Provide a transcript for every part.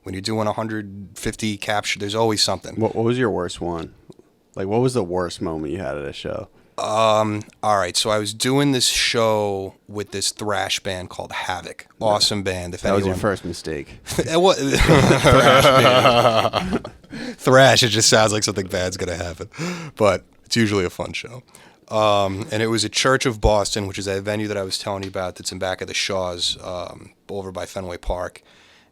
When you're doing 150 capture, there's always something. What was your worst one? Like, what was the worst moment you had at a show? All right, so I was doing this show with this thrash band called Havoc. Awesome band. That was your first mistake. Thrash band. Thrash, it just sounds like something bad's going to happen. But it's usually a fun show. And it was at Church of Boston, which is that venue that I was telling you about that's in back of the Shaws over by Fenway Park.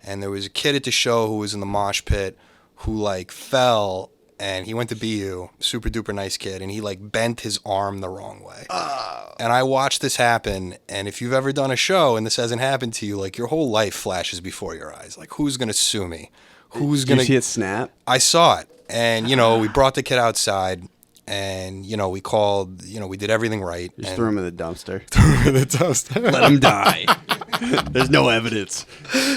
And there was a kid at the show who was in the mosh pit who, like, fell, and he went to BU, super duper nice kid, and he, like, bent his arm the wrong way. And I watched this happen, and if you've ever done a show and this hasn't happened to you, like, your whole life flashes before your eyes. Like, who's going to sue me? Who's going to... Did you see it snap? I saw it. And, we brought the kid outside, and, we called, we did everything right. Just threw him in the dumpster. Let him die. There's no evidence.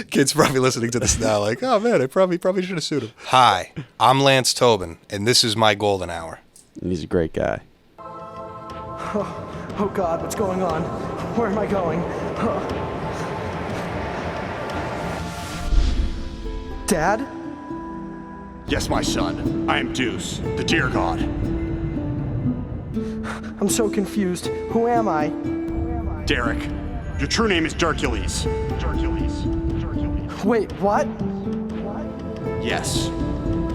Kid's probably listening to this now like, oh, man, I probably should have sued him. Hi, I'm Lance Tobin, and this is my golden hour. And he's a great guy. Oh, God, what's going on? Where am I going? Dad? Yes, my son. I am Deuce, the deer god. I'm so confused. Who am I? Derek. Your true name is Darkules. Wait, what? Yes.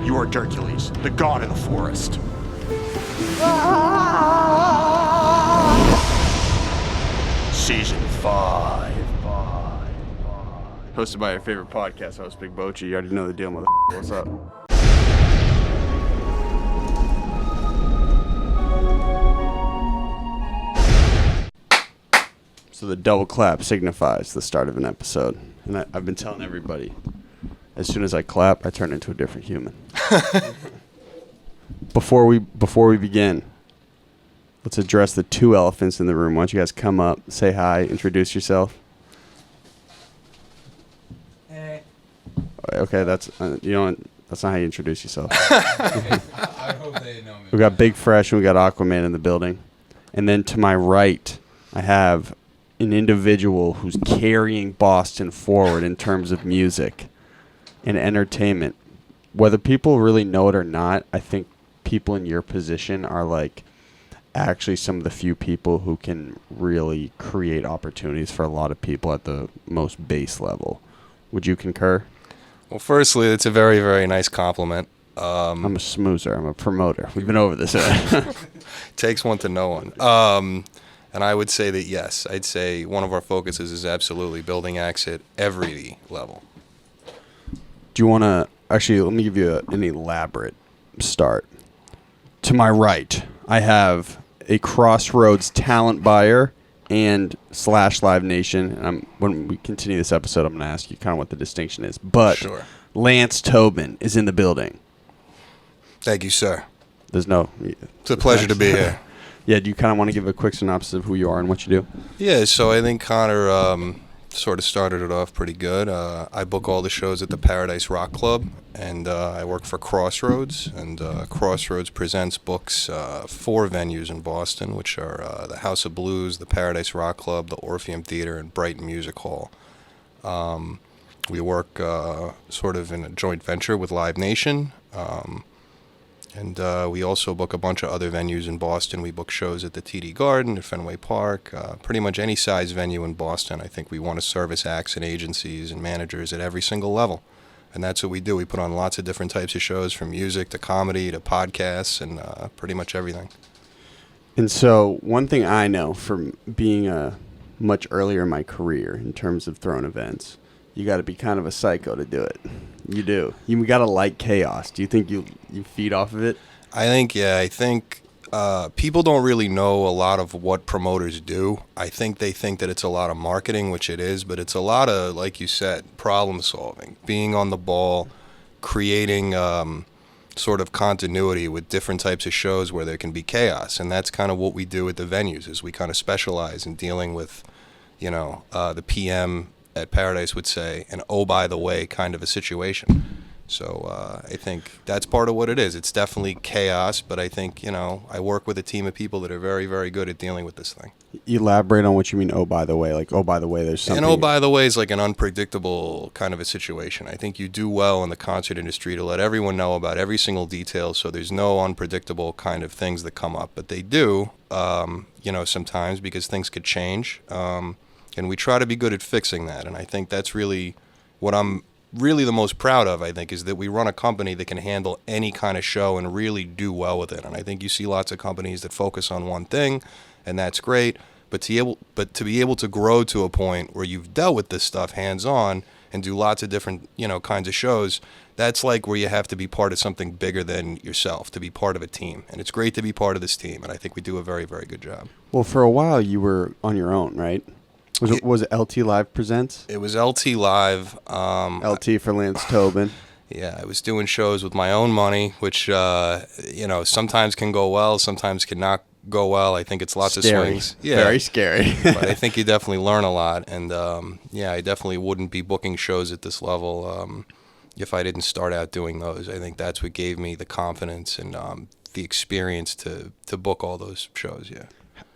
You are Darkules, the god of the forest. Season 5. Hosted by your favorite podcast host, Big Bochi. You already know the deal, mother. What's up? So the double clap signifies the start of an episode. And I've been telling everybody, as soon as I clap, I turn into a different human. Before we begin, let's address the two elephants in the room. Why don't you guys come up, say hi, introduce yourself. Hey. Okay, that's that's not how you introduce yourself. I hope they know me. We got Big Fresh and we got Aquaman in the building. And then to my right, I have an individual who's carrying Boston forward in terms of music and entertainment. Whether people really know it or not, I think people in your position are like actually some of the few people who can really create opportunities for a lot of people at the most base level. Would you concur? Well, firstly, it's a very, very nice compliment. I'm a smoozer. I'm a promoter. We've been over this. Takes one to know one. And I would say that, yes, I'd say one of our focuses is absolutely building acts at every level. Do you want to... Actually, let me give you an elaborate start. To my right, I have a Crossroads talent buyer and / Live Nation. And when we continue this episode, I'm going to ask you kind of what the distinction is. But sure. Lance Tobin is in the building. Thank you, sir. It's a pleasure to be here. Yeah, do you kind of want to give a quick synopsis of who you are and what you do? Yeah, so I think Conor sort of started it off pretty good. I book all the shows at the Paradise Rock Club, and I work for Crossroads. And Crossroads presents books 4 venues in Boston, which are the House of Blues, the Paradise Rock Club, the Orpheum Theater, and Brighton Music Hall. We work sort of in a joint venture with Live Nation. And we also book a bunch of other venues in Boston. We book shows at the TD Garden, at Fenway Park, pretty much any size venue in Boston. I think we want to service acts and agencies and managers at every single level. And that's what we do. We put on lots of different types of shows, from music to comedy to podcasts and pretty much everything. And so one thing I know from being much earlier in my career in terms of throwing events, you got to be kind of a psycho to do it. You do. You got to like chaos. Do you think you feed off of it? I think people don't really know a lot of what promoters do. I think they think that it's a lot of marketing, which it is, but it's a lot of, like you said, problem solving, being on the ball, creating sort of continuity with different types of shows where there can be chaos. And that's kind of what we do at the venues, is we kind of specialize in dealing with, the PM at Paradise would say, an oh, by the way kind of a situation. So I think that's part of what it is. It's definitely chaos, but I think, I work with a team of people that are very, very good at dealing with this thing. Elaborate on what you mean, oh, by the way. Like, oh, by the way, there's something. And oh, by the way, is like an unpredictable kind of a situation. I think you do well in the concert industry to let everyone know about every single detail, so there's no unpredictable kind of things that come up. But they do, sometimes, because things could change. And we try to be good at fixing that. And I think that's really what I'm really the most proud of, I think, is that we run a company that can handle any kind of show and really do well with it. And I think you see lots of companies that focus on one thing, and that's great. But to be able to grow to a point where you've dealt with this stuff hands-on and do lots of different, kinds of shows, that's like where you have to be part of something bigger than yourself, to be part of a team. And it's great to be part of this team, and I think we do a very, very good job. Well, for a while you were on your own, right? Was it LT Live Presents? It was LT Live. LT for Lance Tobin. Yeah, I was doing shows with my own money, which, sometimes can go well, sometimes cannot go well. I think it's lots of swings. Yeah. Very scary. But I think you definitely learn a lot. And, I definitely wouldn't be booking shows at this level if I didn't start out doing those. I think that's what gave me the confidence and the experience to book all those shows, yeah.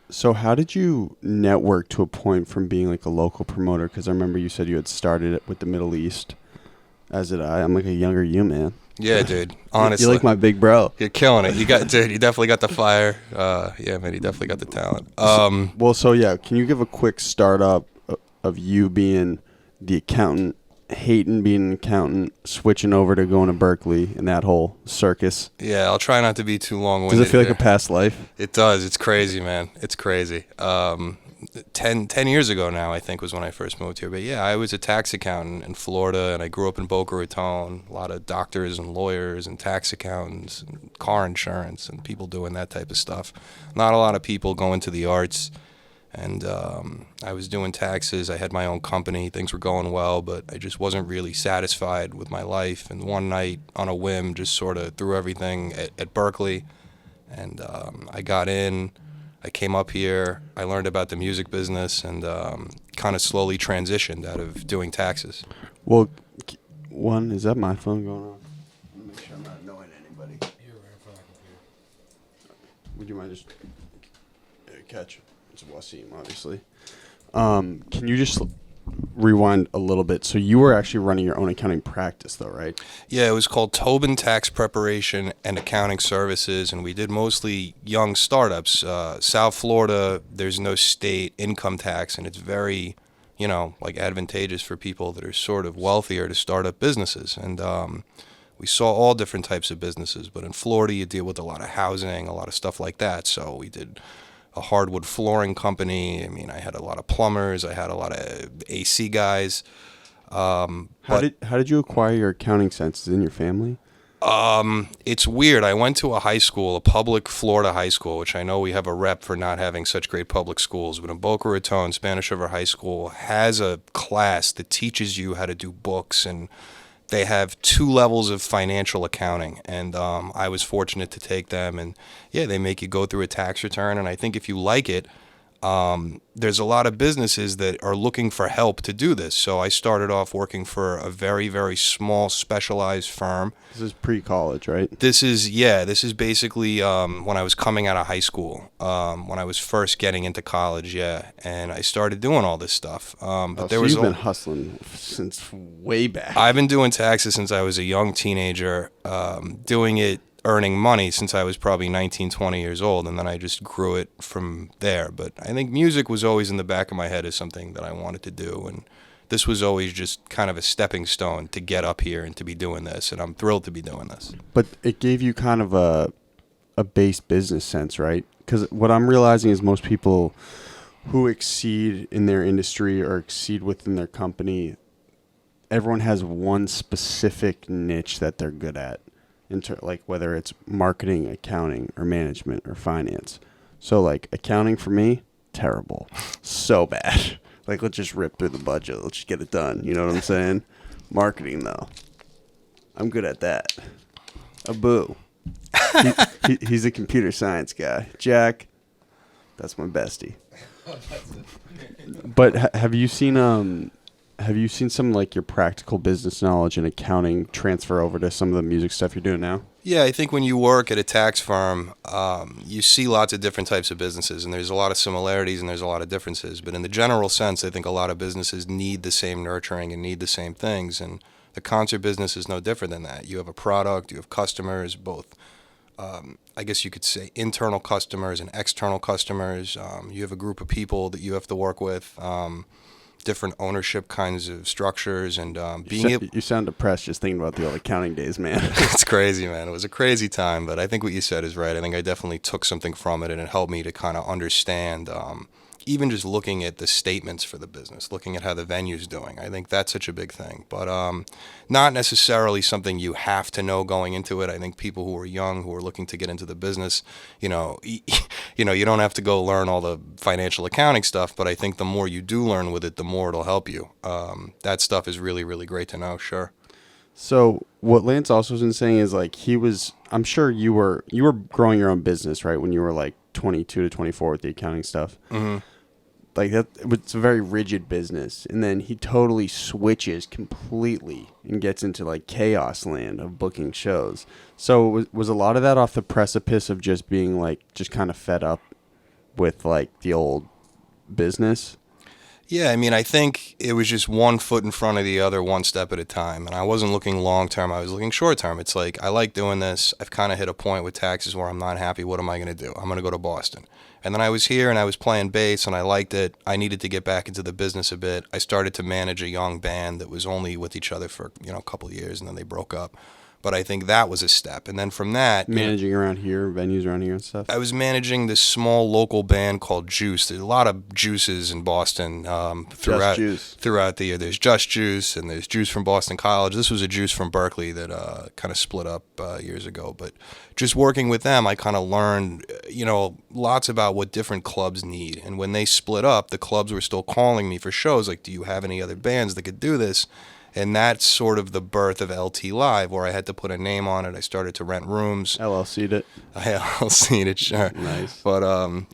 So how did you network to a point from being like a local promoter? Because I remember you said you had started it with the Middle East, as did I. I'm like a younger you, man. Yeah, dude. Honestly, you're like my big bro. You're killing it. You definitely got the fire. Yeah, man, you definitely got the talent. Can you give a quick startup of you being the accountant, hating being an accountant, switching over to going to Berkeley and that whole circus? Yeah, I'll try not to be too long-winded. Does it feel like a past life? It does. It's crazy, man. It's crazy. 10 years ago now, I think, was when I first moved here. But yeah, I was a tax accountant in Florida, and I grew up in Boca Raton. A lot of doctors and lawyers and tax accountants and car insurance and people doing that type of stuff. Not a lot of people go into the arts. And I was doing taxes. I had my own company. Things were going well, but I just wasn't really satisfied with my life. And one night, on a whim, just sort of threw everything at Berkeley. And I got in. I came up here. I learned about the music business and kind of slowly transitioned out of doing taxes. Well, is that my phone going on? Let me make sure I'm not annoying anybody. You're right in front of the computer. Would you mind just catch? It's Wasim, obviously. Can you just rewind a little bit? So you were actually running your own accounting practice, though, right? Yeah, it was called Tobin Tax Preparation and Accounting Services, and we did mostly young startups. South Florida, there's no state income tax, and it's very, advantageous for people that are sort of wealthier to start up businesses. And we saw all different types of businesses, but in Florida, you deal with a lot of housing, a lot of stuff like that. So we did a hardwood flooring company. I mean, I had a lot of plumbers. I had a lot of AC guys. How did you acquire your accounting senses in your family? It's weird. I went to a high school, a public Florida high school, which I know we have a rep for not having such great public schools. But in Boca Raton, Spanish River High School has a class that teaches you how to do books, and they have 2 levels of financial accounting, and I was fortunate to take them. And yeah, they make you go through a tax return, and I think if you like it, there's a lot of businesses that are looking for help to do this. So I started off working for a very, very small specialized firm. This is pre-college, right? This is basically when I was coming out of high school, when I was first getting into college, yeah, and I started doing all this stuff. But you've been hustling since way back. I've been doing taxes since I was a young teenager, earning money since I was probably 19, 20 years old, and then I just grew it from there. But I think music was always in the back of my head as something that I wanted to do, and this was always just kind of a stepping stone to get up here and to be doing this, and I'm thrilled to be doing this. But it gave you kind of a base business sense, right? Because what I'm realizing is most people who exceed in their industry or exceed within their company, everyone has one specific niche that they're good at. Like whether it's marketing, accounting, or management, or finance. So like accounting for me, terrible. So bad. Like let's just rip through the budget. Let's just get it done. You know what I'm saying? Marketing though, I'm good at that. Abu. He's a computer science guy. Jack, that's my bestie. But have you seen have you seen some like your practical business knowledge and accounting transfer over to some of the music stuff you're doing now? Yeah, I think when you work at a tax firm, you see lots of different types of businesses, and there's a lot of similarities and there's a lot of differences. But in the general sense, I think a lot of businesses need the same nurturing and need the same things, and the concert business is no different than that. You have a product, you have customers, both, I guess you could say, internal customers and external customers. You have a group of people that you have to work with. Different ownership kinds of structures, and being able. You sound depressed just thinking about the old accounting days, man. It's crazy, man. It was a crazy time, but I think what you said is right. I think I definitely took something from it, and it helped me to kind of understand, even just looking at the statements for the business, looking at how the venue's doing. I think that's such a big thing, but not necessarily something you have to know going into it. I think people who are young, who are looking to get into the business, you don't have to go learn all the financial accounting stuff, but I think the more you do learn with it, the more it'll help you. That stuff is really, really great to know, sure. So what Lance also was saying is like I'm sure you were growing your own business, right? When you were like 22 to 24 with the accounting stuff. Mm-hmm. Like that, it's a very rigid business. And then he totally switches completely and gets into like chaos land of booking shows. So was a lot of that off the precipice of just being like, just kind of fed up with like the old business? Yeah, I mean, I think it was just one foot in front of the other, one step at a time. And I wasn't looking long term. I was looking short term. It's like, I like doing this. I've kind of hit a point with taxes where I'm not happy. What am I going to do? I'm going to go to Boston. And then I was here and I was playing bass and I liked it. I needed to get back into the business a bit. I started to manage a young band that was only with each other for, a couple of years, and then they broke up. But I think that was a step. And then from that... Managing around here, venues around here and stuff? I was managing this small local band called Juice. There's a lot of Juices in Boston throughout the year. There's Just Juice, and there's Juice from Boston College. This was a Juice from Berkeley that kind of split up years ago. But just working with them, I kind of learned, lots about what different clubs need. And when they split up, the clubs were still calling me for shows. Like, do you have any other bands that could do this? And that's sort of the birth of LT Live, where I had to put a name on it. I started to rent rooms. LLC'd it. I LLC'd it, sure. Nice. But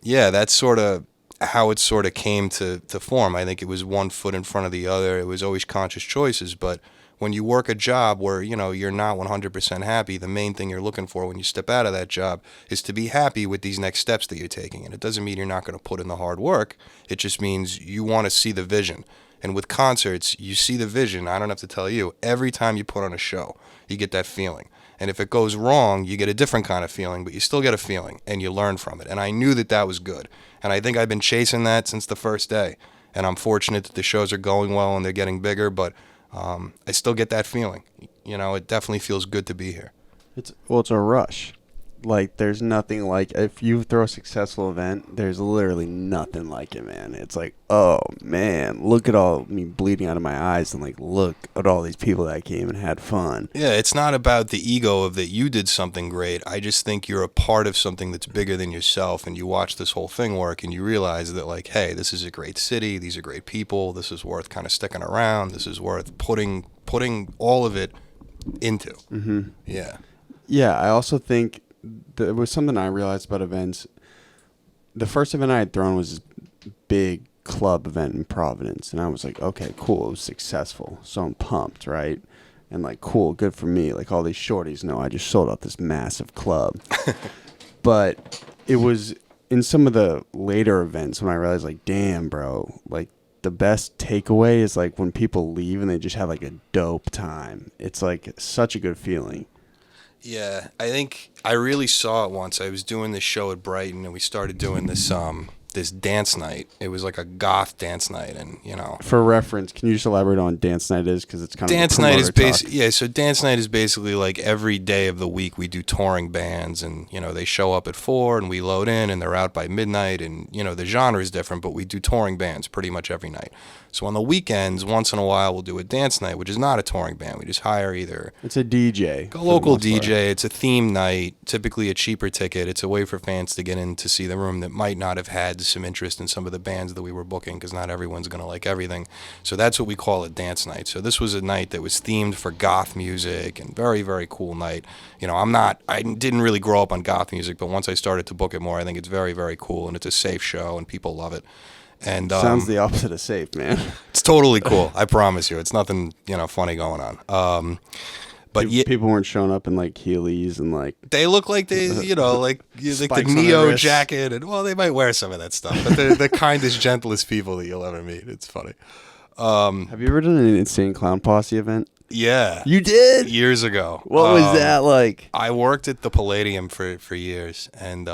that's sort of how it sort of came to form. I think it was one foot in front of the other. It was always conscious choices. But when you work a job where, you're not 100% happy, the main thing you're looking for when you step out of that job is to be happy with these next steps that you're taking. And it doesn't mean you're not going to put in the hard work. It just means you want to see the vision. And with concerts, you see the vision. I don't have to tell you. Every time you put on a show, you get that feeling. And if it goes wrong, you get a different kind of feeling, but you still get a feeling, and you learn from it. And I knew that was good. And I think I've been chasing that since the first day. And I'm fortunate that the shows are going well and they're getting bigger, but I still get that feeling. It definitely feels good to be here. It's a rush. Like, there's nothing like, if you throw a successful event, there's literally nothing like it, man. It's like, oh, man, look at all me bleeding out of my eyes, and, like, look at all these people that came and had fun. Yeah, it's not about the ego of that you did something great. I just think you're a part of something that's bigger than yourself, and you watch this whole thing work, and you realize that, like, hey, this is a great city, these are great people, this is worth kind of sticking around, this is worth putting all of it into. Mm-hmm. Yeah. Yeah, I also think there was something I realized about events. The first event I had thrown was this big club event in Providence, and I was like, okay, cool, it was successful, so I'm pumped, right? And like, cool, good for me. Like, all these shorties know I just sold out this massive club. But it was in some of the later events when I realized, like, damn, bro, like, the best takeaway is like when people leave and they just have like a dope time. It's like such a good feeling. Yeah, I think I really saw it once. I was doing this show at Brighton, and we started doing this this dance night. It was like a goth dance night, and For reference, can you just elaborate on dance night is, because it's kind of dance night is basically So dance night is basically like every day of the week we do touring bands, and they show up at 4 and we load in, and they're out by midnight, and the genre is different, but we do touring bands pretty much every night. So on the weekends, once in a while, we'll do a dance night, which is not a touring band. We just hire either... It's a DJ. A local DJ. It's a theme night, typically a cheaper ticket. It's a way for fans to get in to see the room that might not have had some interest in some of the bands that we were booking, because not everyone's going to like everything. So that's what we call a dance night. So this was a night that was themed for goth music, and very, very cool night. I didn't really grow up on goth music, but once I started to book it more, I think it's very, very cool, and it's a safe show, and people love it. And Sounds the opposite of safe, man. it's totally cool. I promise you, it's nothing funny going on. But yeah, People weren't showing up in like Heelys and like. they look like they, like the Spikes on their Neo wrists. jacket, and well, they might wear some of that stuff. But they're the kindest, gentlest people that you'll ever meet. It's funny. Have you ever done an Insane Clown Posse event? Yeah, You did? years ago. What was that like? I worked at the Palladium for years, and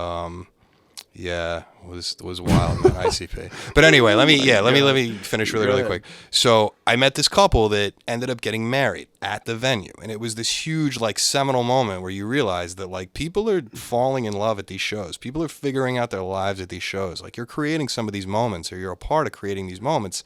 yeah, it was wild, man. ICP. But anyway, let me finish really quick. So I met this couple that ended up getting married at the venue, and it was this huge, like, seminal moment where you realize that, like, people are falling in love at these shows. People are figuring out their lives at these shows. Like, you're creating some of these moments, or you're a part of creating these moments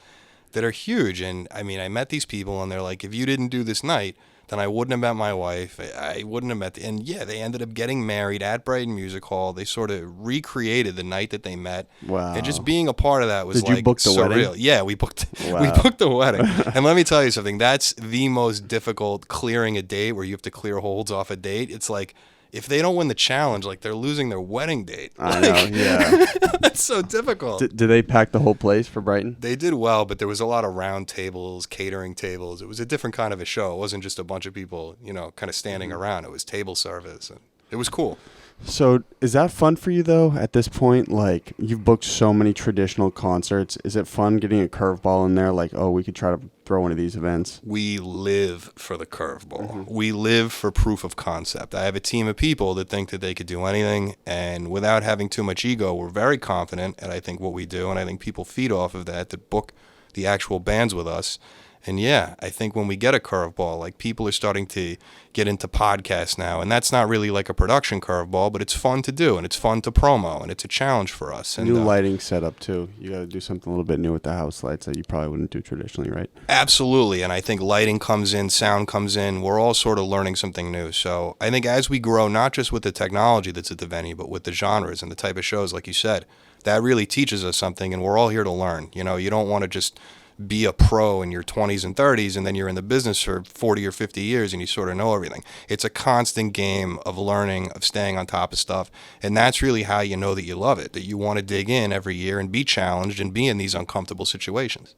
that are huge. And I mean, I met these people, and they're like, if you didn't do this night, then I wouldn't have met my wife. I wouldn't have met. And yeah, they ended up getting married at Brighton Music Hall. They sort of recreated the night that they met. Wow. And just being a part of that was Did you like book the surreal. wedding? Yeah, we booked. Wow. We booked the wedding. And let me tell you something. That's the most difficult, clearing a date, where you have to clear holds off a date. It's like, if they don't win the challenge, like, they're losing their wedding date. I know, yeah. That's so difficult. Did they pack the whole place for Brighton? They did well, but there was a lot of round tables, catering tables. It was a different kind of a show. It wasn't just a bunch of people, kind of standing around. It was table service, and it was cool. So is that fun for you, though, at this point? Like, you've booked so many traditional concerts. Is it fun getting a curveball in there? Like, oh, we could try to throw one of these events. We live for the curveball. We live for proof of concept. I have a team of people that think that they could do anything, and without having too much ego, we're very confident, and I think what we do, and I think people feed off of that book the actual bands with us. And yeah, I think when we get a curveball, like, people are starting to get into podcasts now, and that's not really like a production curveball, but it's fun to do, and it's fun to promo, and it's a challenge for us. And New lighting setup, too. You got to do something a little bit new with the house lights that you probably wouldn't do traditionally, right? Absolutely, and I think lighting comes in, sound comes in. We're all sort of learning something new. So I think as we grow, not just with the technology that's at the venue, but with the genres and the type of shows, like you said, that really teaches us something, and we're all here to learn. You don't want to just be a pro in your 20s and 30s, and then you're in the business for 40 or 50 years and you sort of know everything. It's a constant game of learning, of staying on top of stuff, and that's really how you know that you love it, that you want to dig in every year and be challenged and be in these uncomfortable situations.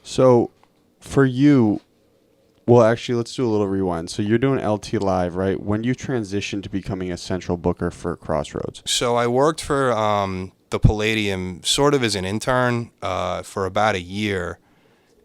So for you, well, actually, let's do a little rewind. So you're doing LT Live, right? When you transitioned to becoming a central booker for Crossroads? So I worked for the Palladium sort of as an intern for about a year.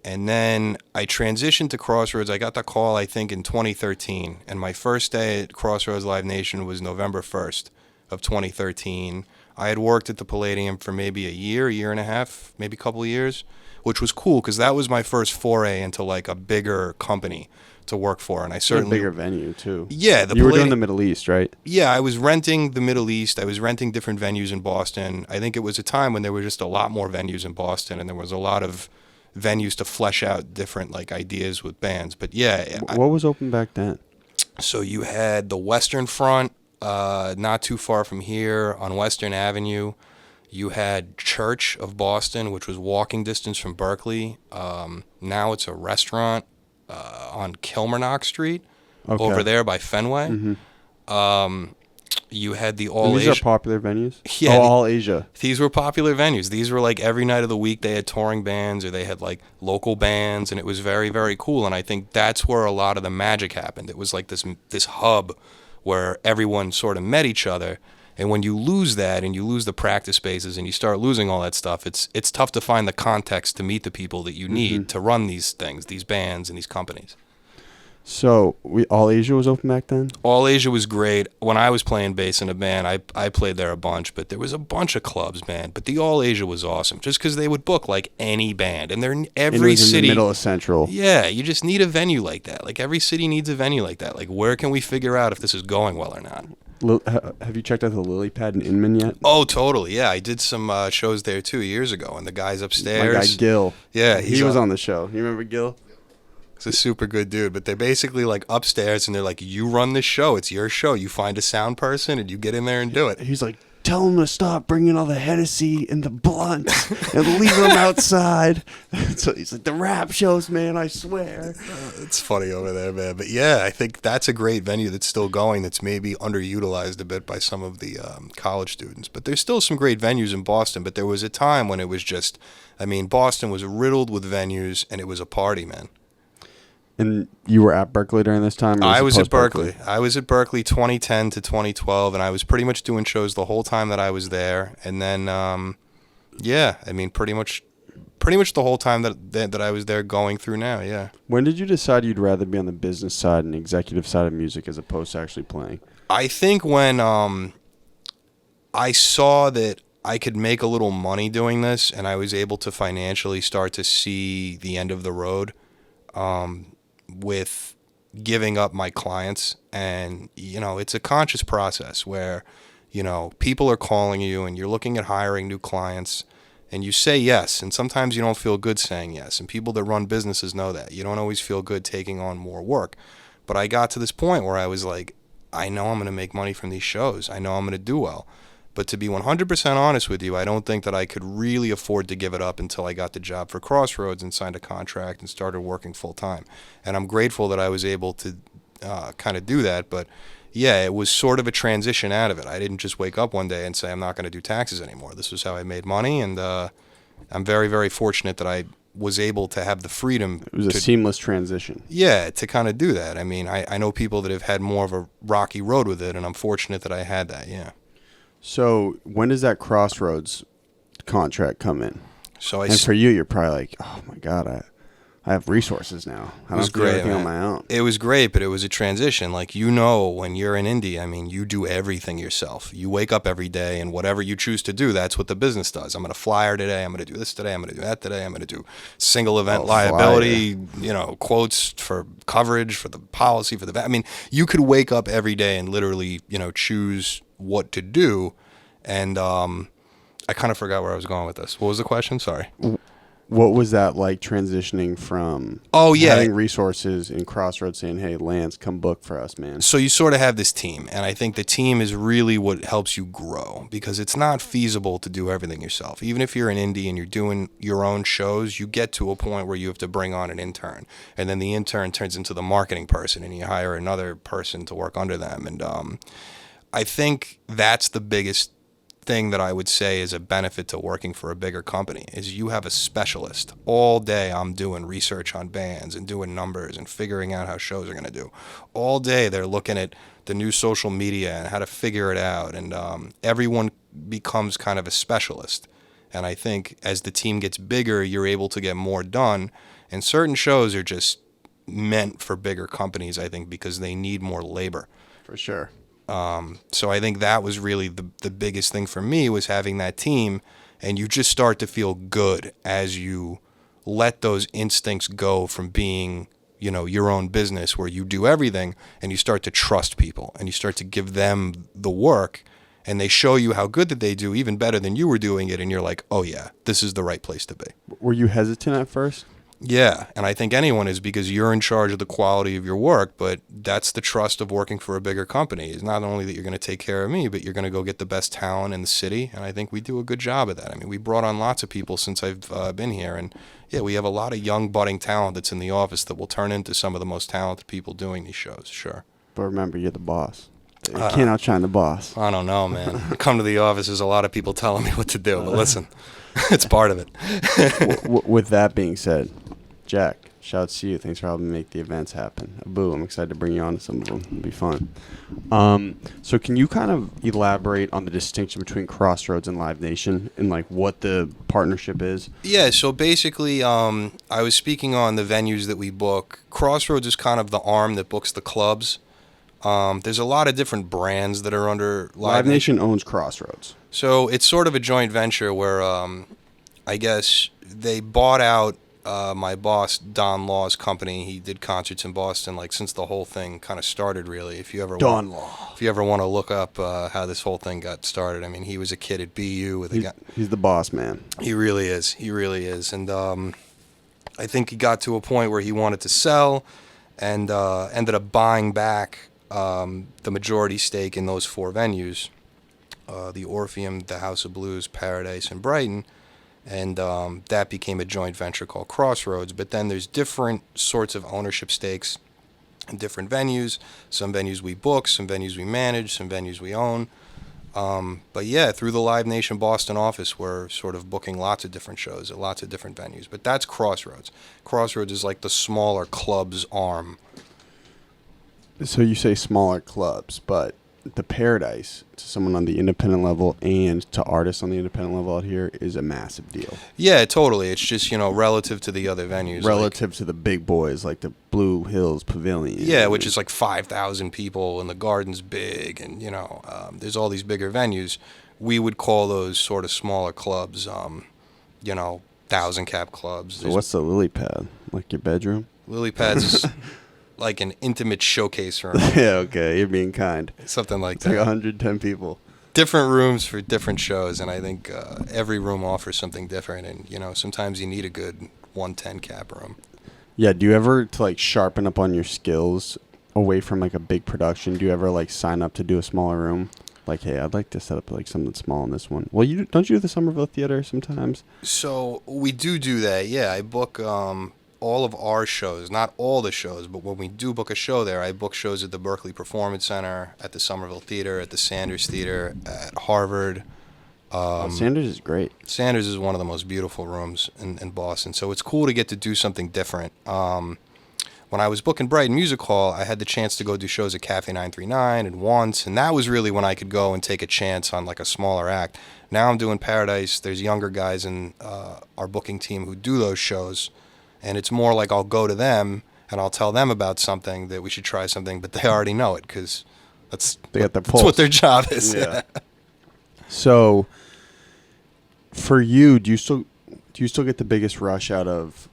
And then I transitioned to Crossroads. I got the call, I think, in 2013. And my first day at Crossroads Live Nation was November 1st of 2013. I had worked at the Palladium for maybe a year and a half, maybe a couple of years, which was cool because that was my first foray into, like, a bigger company to work for. And I certainly... A bigger venue, too. Yeah. You were doing the Middle East, right? Yeah, I was renting the Middle East. I was renting different venues in Boston. I think it was a time when there were just a lot more venues in Boston, and there was a lot of venues to flesh out different, like, ideas with bands. But yeah, what was open back then? So you had the Western Front, not too far from here on Western Avenue. You had Church of Boston, which was walking distance from Berkeley. Now it's a restaurant on Kilmarnock Street, over there by Fenway. You had the All Asia. These are popular venues? Yeah. All Asia. These were popular venues. These were, like, every night of the week they had touring bands, or they had, like, local bands, and it was very, very cool. And I think that's where a lot of the magic happened. It was like this hub where everyone sort of met each other. And when you lose that, and you lose the practice spaces, and you start losing all that stuff, it's tough to find the context to meet the people that you need to run these things, these bands and these companies. So All Asia was open back then? All Asia was great. When I was playing bass in a band, I played there a bunch, but there was a bunch of clubs, man. But the All Asia was awesome, just because they would book, like, any band, and they're in every city. In the middle of Central. Yeah, you just need a venue like that. Like, every city needs a venue like that. Like, where can we figure out if this is going well or not? Have you checked out the Lily Pad in Inman yet? Oh, totally. Yeah, I did some shows there 2 years ago, and the guys upstairs. My guy Gil. Yeah, he was on the show. You remember Gil? He's a super good dude, but they're basically, like, upstairs, and they're like, you run this show. It's your show. You find a sound person, and you get in there and do it. He's like, tell them to stop bringing all the Hennessy and the blunts and leave them outside. So he's like, the rap shows, man, I swear. It's funny over there, man. But yeah, I think that's a great venue that's still going, that's maybe underutilized a bit by some of the college students. But there's still some great venues in Boston. But there was a time when it was just, I mean, Boston was riddled with venues, and it was a party, man. And you were at Berkeley during this time? I was at Berkeley. I was at Berkeley 2010 to 2012, and I was pretty much doing shows the whole time that I was there. And then, yeah, I mean, pretty much the whole time that I was there going through now, yeah. When did you decide you'd rather be on the business side and executive side of music as opposed to actually playing? I think when I saw that I could make a little money doing this, and I was able to financially start to see the end of the road, with giving up my clients. And, you know, it's a conscious process where, you know, people are calling you and you're looking at hiring new clients, and you say yes, and sometimes you don't feel good saying yes, and people that run businesses know that. You don't always feel good taking on more work. But I got to this point where I was like, I know I'm going to make money from these shows. I know I'm going to do well. But to be 100% honest with you, I don't think that I could really afford to give it up until I got the job for Crossroads and signed a contract and started working full time. And I'm grateful that I was able to kind of do that. But yeah, it was sort of a transition out of it. I didn't just wake up one day and say, I'm not going to do taxes anymore. This was how I made money. And I'm very, very fortunate that I was able to have the freedom. It was a seamless transition. Yeah, to kind of do that. I mean, I know people that have had more of a rocky road with it, and I'm fortunate that I had that, yeah. So when does that Crossroads contract come in? And for you, you're probably like, oh my God, I have resources now. I don't have to do everything on my own. It was great, but it was a transition. Like, you know, when you're in indie, I mean, you do everything yourself. You wake up every day, and whatever you choose to do, that's what the business does. I'm going to flyer today. I'm going to do this today. I'm going to do that today. I'm going to do single event liability, you know, quotes for coverage, for the policy, for the... I mean, you could wake up every day and literally, you know, choose what to do. And I kind of forgot where I was going with this. What was the question? Sorry. What was that like, transitioning from having resources in Crossroads saying, hey, Lance, come book for us, man? So you sort of have this team, and I think the team is really what helps you grow, because it's not feasible to do everything yourself. Even if you're an indie and you're doing your own shows, you get to a point where you have to bring on an intern, and then the intern turns into the marketing person, and you hire another person to work under them. And I think that's the biggest thing that I would say is a benefit to working for a bigger company, is you have a specialist. All day I'm doing research on bands and doing numbers and figuring out how shows are going to do. All day they're looking at the new social media and how to figure it out, and everyone becomes kind of a specialist. And I think as the team gets bigger, you're able to get more done, and certain shows are just meant for bigger companies, I think, because they need more labor. For sure. So I think that was really the biggest thing for me, was having that team, and you just start to feel good as you let those instincts go from being, you know, your own business where you do everything, and you start to trust people, and you start to give them the work, and they show you how good that they do, even better than you were doing it, and you're like, oh yeah, this is the right place to be. Were you hesitant at first? Yeah, and I think anyone is, because you're in charge of the quality of your work, but that's the trust of working for a bigger company, is not only that you're going to take care of me, but you're going to go get the best talent in the city, and I think we do a good job of that. I mean, we brought on lots of people since I've been here, and yeah, we have a lot of young budding talent that's in the office that will turn into some of the most talented people doing these shows, sure. But remember, you're the boss. You can't outshine the boss. I don't know, man. I come to the office, there's a lot of people telling me what to do, but listen, it's part of it. With that being said, Jack, shouts to you. Thanks for helping me make the events happen. Boo, I'm excited to bring you on to some of them. It'll be fun. So can you kind of elaborate on the distinction between Crossroads and Live Nation and like what the partnership is? Yeah, so basically I was speaking on the venues that we book. Crossroads is kind of the arm that books the clubs. There's a lot of different brands that are under Live Nation owns Crossroads. So it's sort of a joint venture where I guess they bought out my boss, Don Law's company. He did concerts in Boston, like, since the whole thing kind of started, really. If you ever want to look up how this whole thing got started, I mean, he was a kid at BU with a guy. He's the boss, man. He really is. He really is. And I think he got to a point where he wanted to sell, and ended up buying back the majority stake in those 4 venues. the Orpheum, the House of Blues, Paradise, and Brighton. And that became a joint venture called Crossroads. But then there's different sorts of ownership stakes in different venues. Some venues we book, some venues we manage, some venues we own. But yeah, through the Live Nation Boston office, we're sort of booking lots of different shows at lots of different venues. But that's Crossroads. Crossroads is like the smaller club's arm. So you say smaller clubs, but the Paradise to someone on the independent level and to artists on the independent level out here is a massive deal. Yeah, totally. It's just, relative to the other venues. Relative to the big boys like the Blue Hills Pavilion. Yeah, which is like 5,000 people and the garden's big and, there's all these bigger venues. We would call those sort of smaller clubs, 1,000 cap clubs. So what's the lily pad? Like your bedroom? Lily pads is like an intimate showcase room. Yeah, okay. You're being kind. Something like It's that. like 110 people. Different rooms for different shows, and I think every room offers something different. And, sometimes you need a good 110 cap room. Yeah, do you ever, to like sharpen up on your skills away from like a big production, do you ever like sign up to do a smaller room? Like, hey, I'd like to set up like something small in this one. Well, don't you do the Somerville Theater sometimes? So we do that, yeah. I book all of our shows, not all the shows, but when we do book a show there, I book shows at the Berkeley Performance Center, at the Somerville Theater, at the Sanders Theater, at Harvard. Sanders is great. Sanders is one of the most beautiful rooms in Boston, so it's cool to get to do something different. When I was booking Brighton Music Hall, I had the chance to go do shows at Cafe 939 and Once, and that was really when I could go and take a chance on like a smaller act. Now I'm doing Paradise. There's younger guys in our booking team who do those shows, and it's more like I'll go to them and I'll tell them about something that we should try something, but they already know it because that's what their job is. Yeah. So, for you, do you still get the biggest rush out of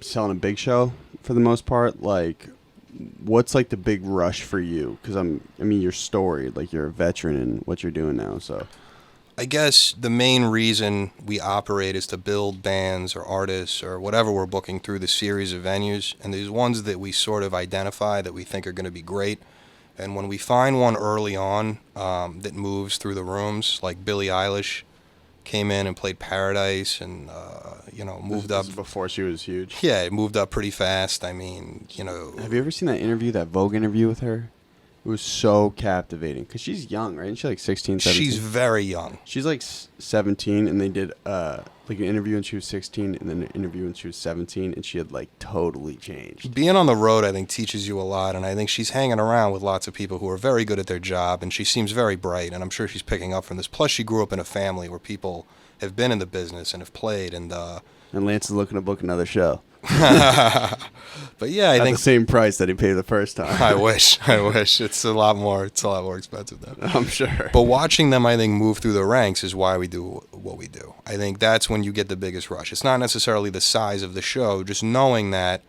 selling a big show for the most part? Like, what's like the big rush for you? Because you're storied, like you're a veteran in what you're doing now. So, I guess the main reason we operate is to build bands or artists or whatever we're booking through the series of venues, and there's ones that we sort of identify that we think are going to be great. And when we find one early on that moves through the rooms, like Billie Eilish came in and played Paradise and, moved up. This is before she was huge. Yeah, it moved up pretty fast. I mean, Have you ever seen that Vogue interview with her? It was so captivating because she's young, right? Isn't she like 16, 17? She's very young. She's like 17, and they did like an interview when she was 16 and then an interview when she was 17, and she had like totally changed. Being on the road, I think, teaches you a lot, and I think she's hanging around with lots of people who are very good at their job, and she seems very bright, and I'm sure she's picking up from this. Plus, she grew up in a family where people have been in the business and have played, and Lance is looking to book another show. But yeah, I At think the same price that he paid the first time. I wish it's a lot more expensive than. I'm sure. But watching them, I think, move through the ranks is why we do what we do. I think that's when you get the biggest rush. It's not necessarily the size of the show, just knowing that,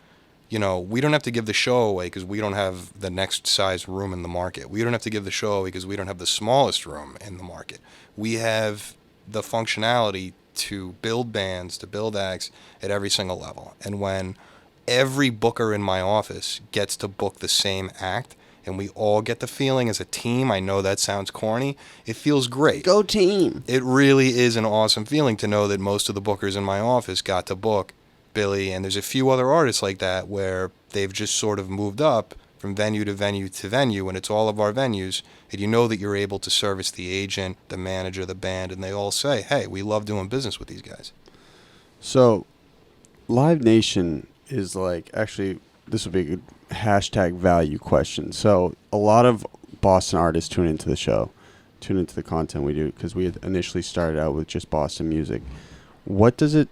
we don't have to give the show away because we don't have the next size room in the market. We don't have to give the show away because we don't have the smallest room in the market. We have the functionality to build bands, to build acts at every single level. And when every booker in my office gets to book the same act and we all get the feeling as a team, I know that sounds corny, it feels great. Go team. It really is an awesome feeling to know that most of the bookers in my office got to book Billy, and there's a few other artists like that where they've just sort of moved up from venue to venue to venue, and it's all of our venues, and you know that you're able to service the agent, the manager, the band, and they all say, hey, we love doing business with these guys. So, Live Nation is like, actually, this would be a good hashtag value question. So, a lot of Boston artists tune into the show, tune into the content we do, because we had initially started out with just Boston music. What does it,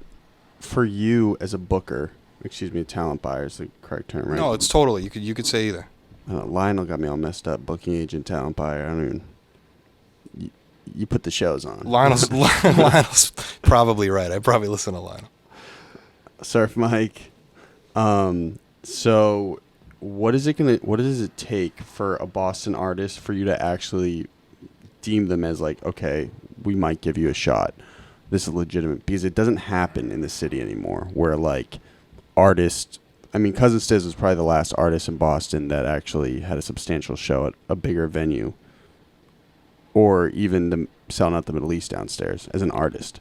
for you as a booker, a talent buyer is the correct term, right? No, it's totally, you could say either. I don't know, Lionel got me all messed up. Booking agent, talent buyer. I don't even. You put the shows on. Lionel's probably right. I probably listen to Lionel. Surf Mike. So, what does it take for a Boston artist for you to actually deem them as like, okay, we might give you a shot. This is legitimate, because it doesn't happen in the city anymore. Where like artists. Cousin Stiz was probably the last artist in Boston that actually had a substantial show at a bigger venue. or even selling out the Middle East downstairs as an artist?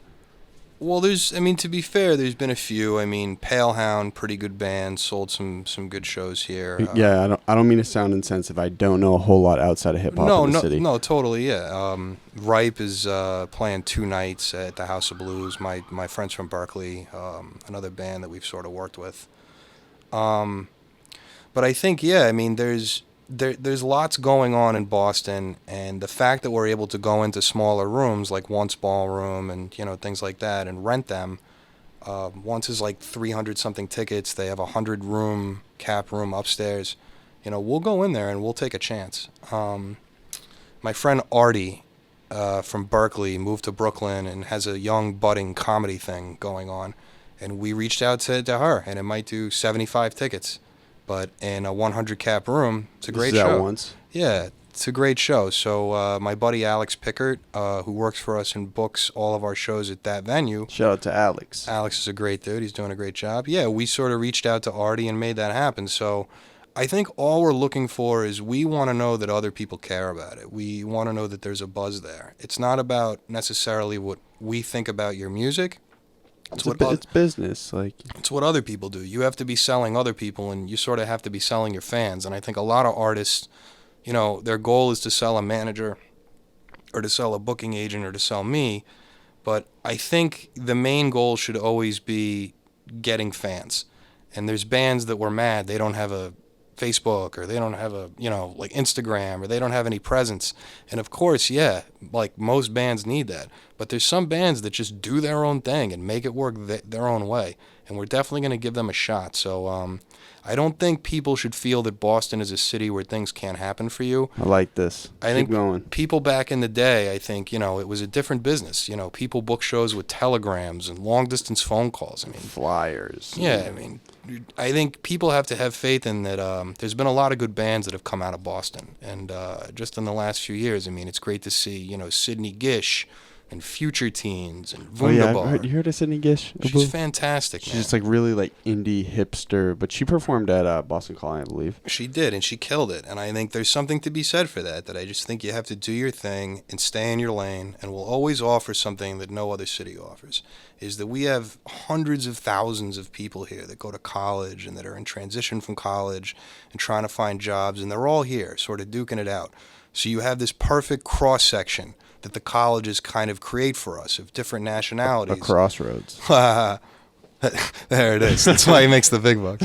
Well, to be fair, there's been a few. Palehound, pretty good band, sold some good shows here. Yeah, I don't mean to sound insensitive. I don't know a whole lot outside of hip hop in the city. No, totally, yeah. Ripe is playing 2 nights at the House of Blues. My friends from Berkeley, another band that we've sort of worked with. But I think, there's lots going on in Boston, and the fact that we're able to go into smaller rooms like Once Ballroom and things like that and rent them. Once is like 300 something tickets. They have a 100 cap room upstairs. We'll go in there and we'll take a chance. My friend Artie from Berkeley moved to Brooklyn and has a young budding comedy thing going on, and we reached out to her, and it might do 75 tickets. But in a 100 cap room, it's a great show. Once? Yeah, it's a great show. So my buddy Alex Pickert, who works for us and books all of our shows at that venue. Shout out to Alex. Alex is a great dude. He's doing a great job. Yeah, we sort of reached out to Artie and made that happen. So I think all we're looking for is we want to know that other people care about it. We want to know that there's a buzz there. It's not about necessarily what we think about your music. It's business. It's what other people do. You have to be selling other people, and you sort of have to be selling your fans. And I think a lot of artists, their goal is to sell a manager or to sell a booking agent or to sell me. But I think the main goal should always be getting fans. And there's bands that were mad they don't have a Facebook, or they don't have a, Instagram, or they don't have any presence. And of course, most bands need that. But there's some bands that just do their own thing and make it work their own way. And we're definitely going to give them a shot. So I don't think people should feel that Boston is a city where things can't happen for you. I like this. Keep going. People back in the day, I think, it was a different business. People book shows with telegrams and long-distance phone calls. Flyers. Yeah, I think people have to have faith in that. There's been a lot of good bands that have come out of Boston. And just in the last few years, it's great to see, Sydney Gish and Future Teens and Wunderbar. You heard of Sydney Gish? She's fantastic, She's man. just really indie hipster, but she performed at Boston Calling, I believe. She did, and she killed it. And I think there's something to be said for that I just think you have to do your thing and stay in your lane, and we'll always offer something that no other city offers, is that we have hundreds of thousands of people here that go to college and that are in transition from college and trying to find jobs, and they're all here sort of duking it out. So you have this perfect cross-section that the colleges kind of create for us of different nationalities. A crossroads. There it is. That's why he makes the big bucks.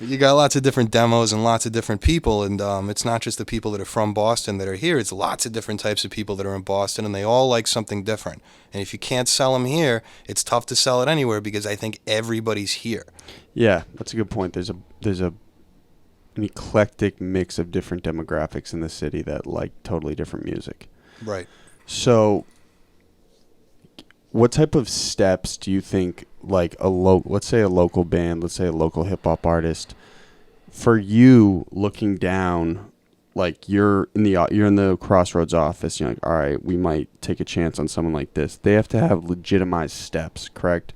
You got lots of different demos and lots of different people, and it's not just the people that are from Boston that are here. It's lots of different types of people that are in Boston, and they all like something different. And if you can't sell them here, it's tough to sell it anywhere because I think everybody's here. Yeah, that's a good point. There's an eclectic mix of different demographics in the city that like totally different music. Right. So, what type of steps do you think, like let's say a local band, let's say a local hip hop artist, for you looking down, like you're in the Crossroads office, you're like, all right, we might take a chance on someone like this. They have to have legitimized steps, correct?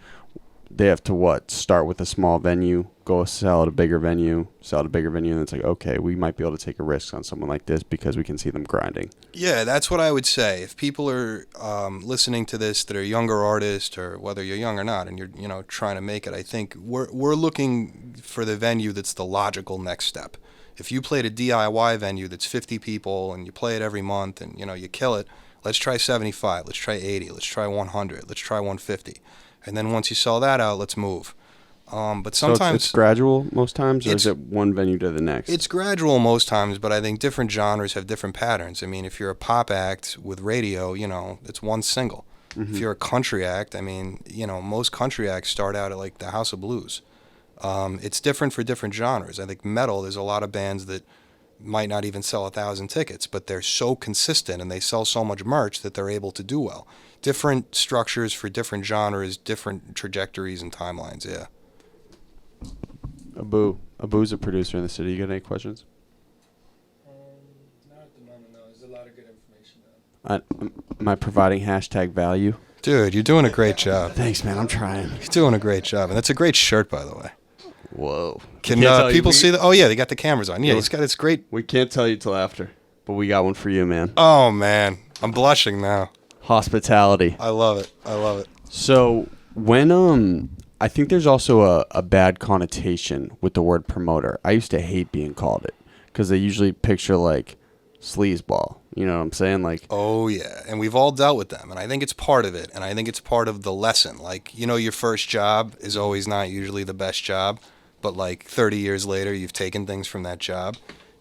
They have to start with a small venue, go sell at a bigger venue, and it's like, okay, we might be able to take a risk on someone like this because we can see them grinding. Yeah, that's what I would say. If people are listening to this that are younger artists, or whether you're young or not, and you're trying to make it, I think we're looking for the venue that's the logical next step. If you played a DIY venue that's 50 people and you play it every month and you kill it, let's try 75, let's try 80, let's try 100, let's try 150. And then once you sell that out, let's move. But sometimes it's gradual most times, or is it one venue to the next? It's gradual most times, but I think different genres have different patterns. If you're a pop act with radio, it's one single. Mm-hmm. If you're a country act, most country acts start out at like the House of Blues. It's different for different genres. I think metal, there's a lot of bands that might not even sell 1,000 tickets, but they're so consistent and they sell so much merch that they're able to do well. Different structures for different genres, different trajectories and timelines, yeah. Abu's a producer in the city. You got any questions? Not at the moment, no. There's a lot of good information. Am I providing hashtag value? Dude, you're doing a great job. Thanks, man. I'm trying. You're doing a great job. And that's a great shirt, by the way. Whoa. Can people see that? Oh, yeah, they got the cameras on. Yeah, it's great. We can't tell you till after, but we got one for you, man. Oh, man. I'm blushing now. Hospitality. I love it. I love it. So when I think there's also a bad connotation with the word promoter. I used to hate being called it because they usually picture like sleazeball. You know what I'm saying? Like, oh yeah, and we've all dealt with them, and I think it's part of it, and I think it's part of the lesson. Like, you know, your first job is always not usually the best job, but like 30 years later, you've taken things from that job.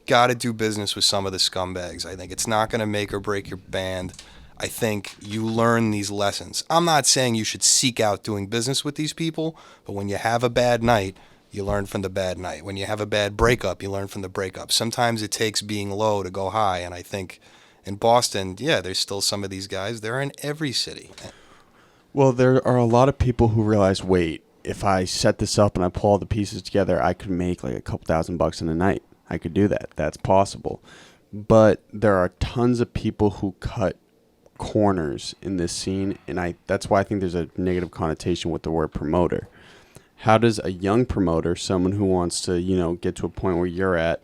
Got to do business with some of the scumbags. I think it's not going to make or break your band. I think you learn these lessons. I'm not saying you should seek out doing business with these people, but when you have a bad night, you learn from the bad night. When you have a bad breakup, you learn from the breakup. Sometimes it takes being low to go high, and I think in Boston, yeah, there's still some of these guys. They're in every city. well, there are a lot of people who realize, wait, if I set this up and I pull all the pieces together, I could make like a couple $1,000 in a night. I could do that. That's possible. But there are tons of people who cut corners in this scene, and that's why I think there's a negative connotation with the word promoter. How does a young promoter, someone who wants to, get to a point where you're at,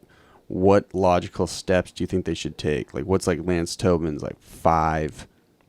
what logical steps do you think they should take? Like, what's like Lance Tobin's like 5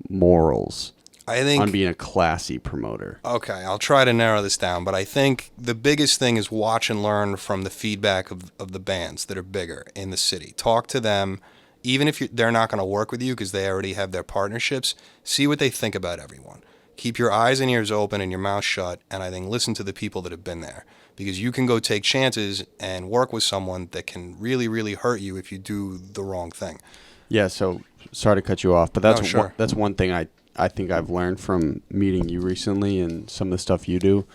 morals I think on being a classy promoter? Okay, I'll try to narrow this down, but I think the biggest thing is watch and learn from the feedback of the bands that are bigger in the city. Talk to them, even if they're not going to work with you because they already have their partnerships. See what they think about everyone. Keep your eyes and ears open and your mouth shut, and I think listen to the people that have been there. Because you can go take chances and work with someone that can really, really hurt you if you do the wrong thing. Yeah, so sorry to cut you off, but that's No, sure. that's one thing I think I've learned from meeting you recently and some of the stuff you do.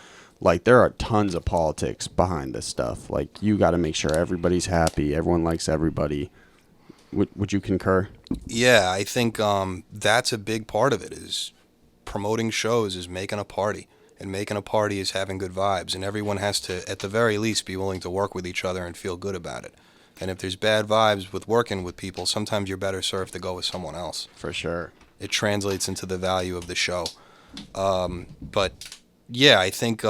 Like, there are tons of politics behind this stuff. Like, you got to make sure everybody's happy, everyone likes everybody. Would you concur? Yeah, I think that's a big part of it, is promoting shows is making a party. And making a party is having good vibes. And everyone has to, at the very least, be willing to work with each other and feel good about it. And if there's bad vibes with working with people, sometimes you're better served to go with someone else. For sure. It translates into the value of the show. But yeah, I think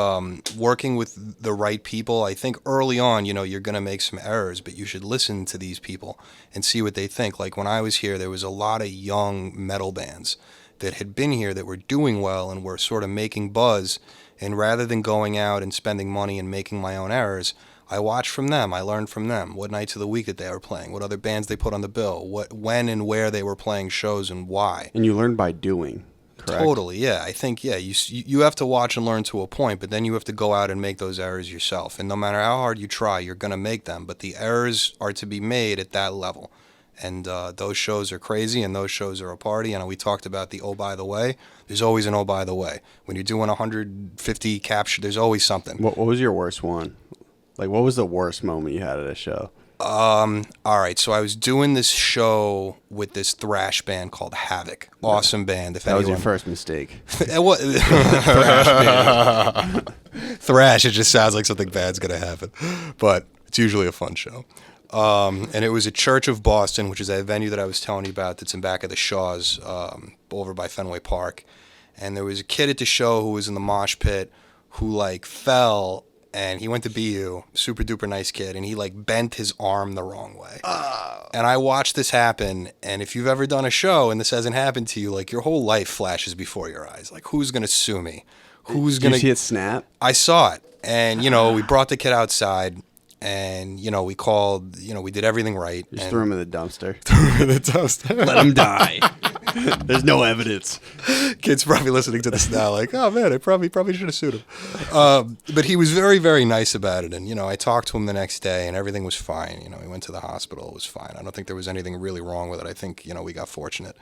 working with the right people, I think early on, you're going to make some errors, but you should listen to these people and see what they think. Like when I was here, there was a lot of young metal bands that had been here that were doing well and were sort of making buzz. And rather than going out and spending money and making my own errors, I watched from them. I learned from them what nights of the week that they were playing, what other bands they put on the bill, when and where they were playing shows and why. And you learn by doing, correct? Totally, yeah. I think, yeah, you have to watch and learn to a point, but then you have to go out and make those errors yourself. And no matter how hard you try, you're going to make them. But the errors are to be made at that level. And those shows are crazy, and those shows are a party. And we talked about the oh, by the way. There's always an oh, by the way. When you're doing 150 capture, there's always something. What was your worst one? Like, what was the worst moment you had at a show? All right, so I was doing this show with this thrash band called Havoc. Awesome band. If that was your first mistake. What? Thrash band. Thrash, it just sounds like something bad's going to happen. But it's usually a fun show. And it was at Church of Boston, which is that venue that I was telling you about that's in back of the Shaws, over by Fenway Park. And there was a kid at the show who was in the mosh pit who, fell, and he went to BU, super duper nice kid, and he, bent his arm the wrong way. And I watched this happen, and if you've ever done a show and this hasn't happened to you, your whole life flashes before your eyes. Who's going to sue me? Who's going to... Did you see it snap? I saw it. And, we brought the kid outside. And, we called, we did everything right. Just threw him in the dumpster. Let him die. There's no evidence. Kid's probably listening to this now oh, man, I probably should have sued him. But he was very, very nice about it. And, I talked to him the next day and everything was fine. He went to the hospital. It was fine. I don't think there was anything really wrong with it. I think, we got fortunate.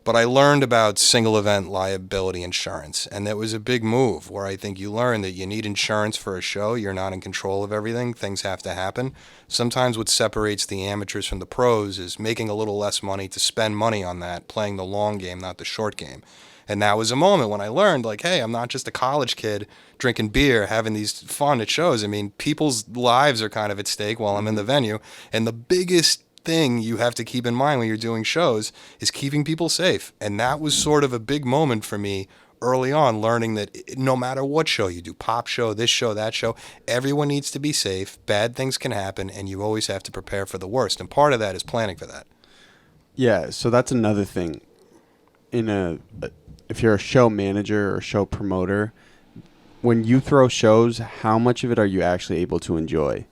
But I learned about single event liability insurance, and that was a big move where I think you learn that you need insurance for a show. You're not in control of everything. Things have to happen. Sometimes what separates the amateurs from the pros is making a little less money to spend money on that, playing the long game, not the short game. And that was a moment when I learned, hey, I'm not just a college kid drinking beer, having these fun at shows. I mean, people's lives are kind of at stake while I'm in the venue. And the biggest thing you have to keep in mind when you're doing shows is keeping people safe. And that was sort of a big moment for me early on, learning that no matter what show you do, pop show, this show, that show, everyone needs to be safe. Bad things can happen, and you always have to prepare for the worst. And part of that is planning for that. Yeah, so that's another thing. if you're a show manager or show promoter, when you throw shows, how much of it are you actually able to enjoy?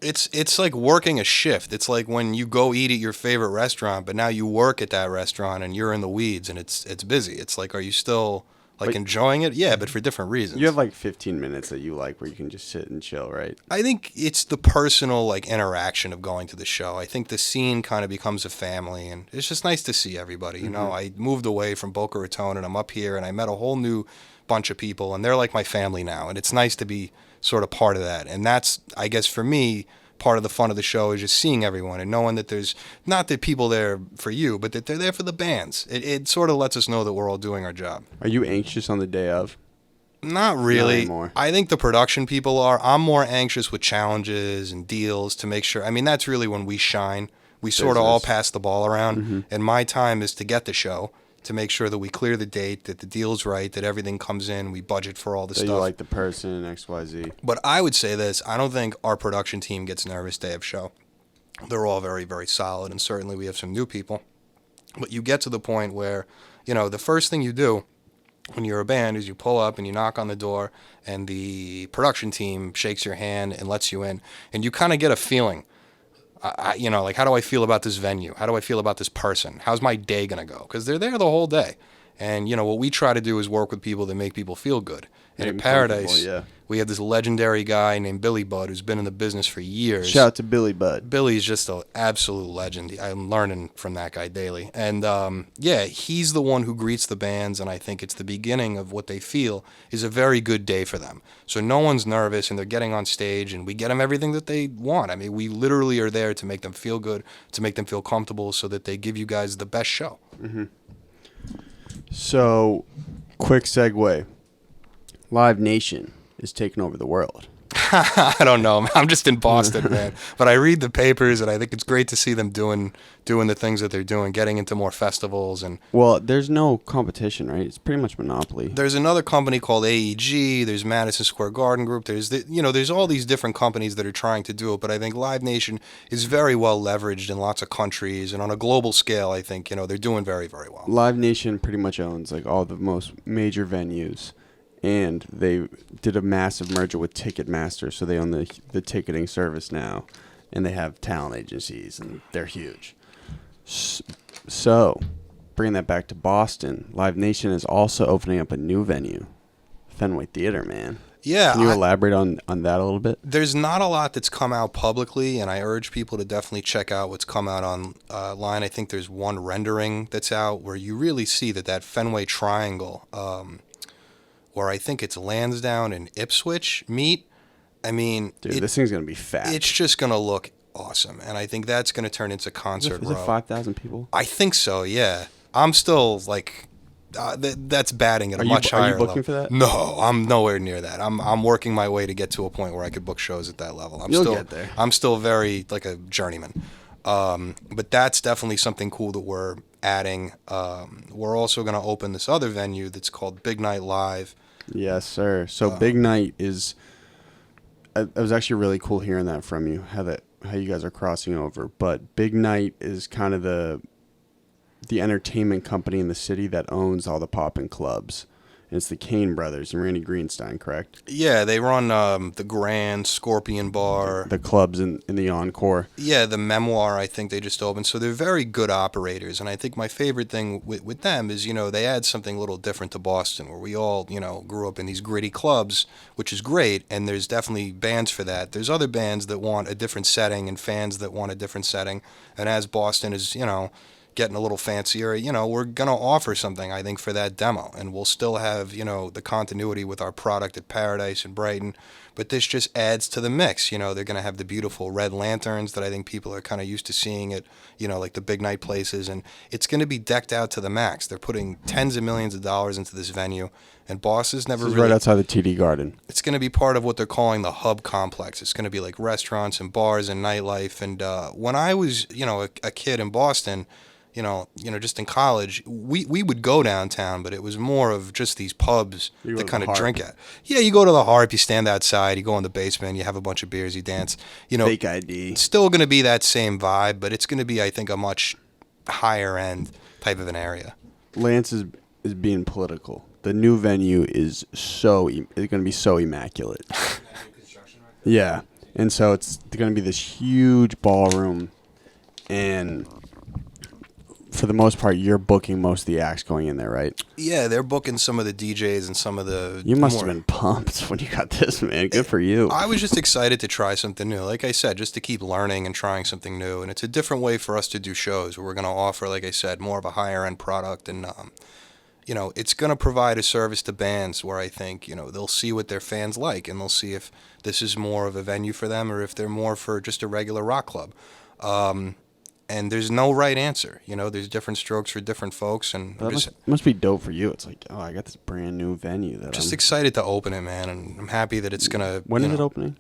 It's like working a shift. It's like when you go eat at your favorite restaurant, but now you work at that restaurant and you're in the weeds and it's busy. It's like, are you still like enjoying it? Yeah, but for different reasons. You have like 15 minutes that you like where you can just sit and chill, right? I think it's the personal like interaction of going to the show. I think the scene kind of becomes a family, and it's just nice to see everybody. You know, I moved away from Boca Raton and I'm up here and I met a whole new bunch of people and they're like my family now, and it's nice to be sort of part of that. And that's, I guess for me, part of the fun of the show is just seeing everyone and knowing that there's not that people there for you, but that they're there for the bands. It sort of lets us know that we're all doing our job. Are you anxious on the day of? Not really. Not anymore. I think the production people are. I'm more anxious with challenges and deals to make sure. I mean, that's really when we shine. We sort of all pass the ball around, and my time is to get the show, to make sure that we clear the date, that the deal's right, that everything comes in, we budget for all the stuff. You like the person, XYZ. But I would say this, I don't think our production team gets nervous day of show. They're all very, very solid, and certainly we have some new people. But you get to the point where, you know, the first thing you do when you're a band is you pull up and you knock on the door, and the production team shakes your hand and lets you in, and you kind of get a feeling. You know, like, how do I feel about this venue? How do I feel about this person? How's my day going to go? Because they're there the whole day. And, you know, what we try to do is work with people that make people feel good. And at Paradise, we have this legendary guy named Billy Budd who's been in the business for years. Shout out to Billy Budd. Billy's just an absolute legend. I'm learning from that guy daily. And, yeah, he's the one who greets the bands, and I think it's the beginning of what they feel is a very good day for them. So no one's nervous, and they're getting on stage, and we get them everything that they want. I mean, we literally are there to make them feel good, to make them feel comfortable, so that they give you guys the best show. Mm-hmm. So, quick segue. Live Nation is taking over the world. I don't know. I'm just in Boston, man. But I read the papers, and I think it's great to see them doing the things that they're doing, getting into more festivals. And well, there's no competition, right? It's pretty much monopoly. There's another company called AEG. There's Madison Square Garden Group. There's all these different companies that are trying to do it. But I think Live Nation is very well leveraged in lots of countries, and on a global scale, I think they're doing very, very well. Live Nation pretty much owns like all the most major venues. And they did a massive merger with Ticketmaster, so they own the ticketing service now, and they have talent agencies, and they're huge. So, bringing that back to Boston, Live Nation is also opening up a new venue, Fenway Theater, man. Yeah. Can you elaborate on that a little bit? There's not a lot that's come out publicly, and I urge people to definitely check out what's come out online. I think there's one rendering that's out where you really see that Fenway Triangle, where I think it's Lansdowne and Ipswich meet. I mean, dude, this thing's gonna be fat. It's just gonna look awesome, and I think that's gonna turn into concert. Is it 5,000 people? I think so. Yeah, I'm still like, that's batting at a much higher level. Are you booking for that? No, I'm nowhere near that. I'm working my way to get to a point where I could book shows at that level. You'll get there. I'm still very like a journeyman. But that's definitely something cool that we're adding. We're also going to open this other venue that's called Big Night Live. Yes, sir. So Big Night is. It was actually really cool hearing that from you. How you guys are crossing over. But Big Night is kind of the entertainment company in the city that owns all the poppin' clubs. And it's the Kane brothers and Randy Greenstein, correct? Yeah, they run the Grand, Scorpion Bar. The clubs in the Encore. Yeah, the Memoir, I think they just opened. So they're very good operators. And I think my favorite thing with them is, they add something a little different to Boston, where we all, grew up in these gritty clubs, which is great. And there's definitely bands for that. There's other bands that want a different setting and fans that want a different setting. And as Boston is, getting a little fancier, we're going to offer something, I think, for that demo. And we'll still have, the continuity with our product at Paradise and Brighton. But this just adds to the mix. They're going to have the beautiful red lanterns that I think people are kind of used to seeing at, like the big night places. And it's going to be decked out to the max. They're putting tens of millions of dollars into this venue. And Boston's never really... right outside the TD Garden. It's going to be part of what they're calling the hub complex. It's going to be like restaurants and bars and nightlife. And when I was, a kid in Boston... just in college, we would go downtown, but it was more of just these pubs that kind of drink at. Yeah, you go to the Harp, you stand outside, you go in the basement, you have a bunch of beers, you dance. Fake ID. It's still going to be that same vibe, but it's going to be, I think, a much higher end type of an area. Lance is being political. The new venue is going to be so immaculate. Yeah, and so it's going to be this huge ballroom, and for the most part, you're booking most of the acts going in there, right? Yeah, they're booking some of the DJs and some of the. You must have been pumped when you got this, man. Good for you. I was just excited to try something new. Like I said, just to keep learning and trying something new. And it's a different way for us to do shows where we're going to offer, like I said, more of a higher end product. And, it's going to provide a service to bands where I think, they'll see what their fans like and they'll see if this is more of a venue for them or if they're more for just a regular rock club. And there's no right answer. There's different strokes for different folks. And must be dope for you. It's like, oh, I got this brand new venue. Just excited to open it, man. And I'm happy that it's going to... When is it opening?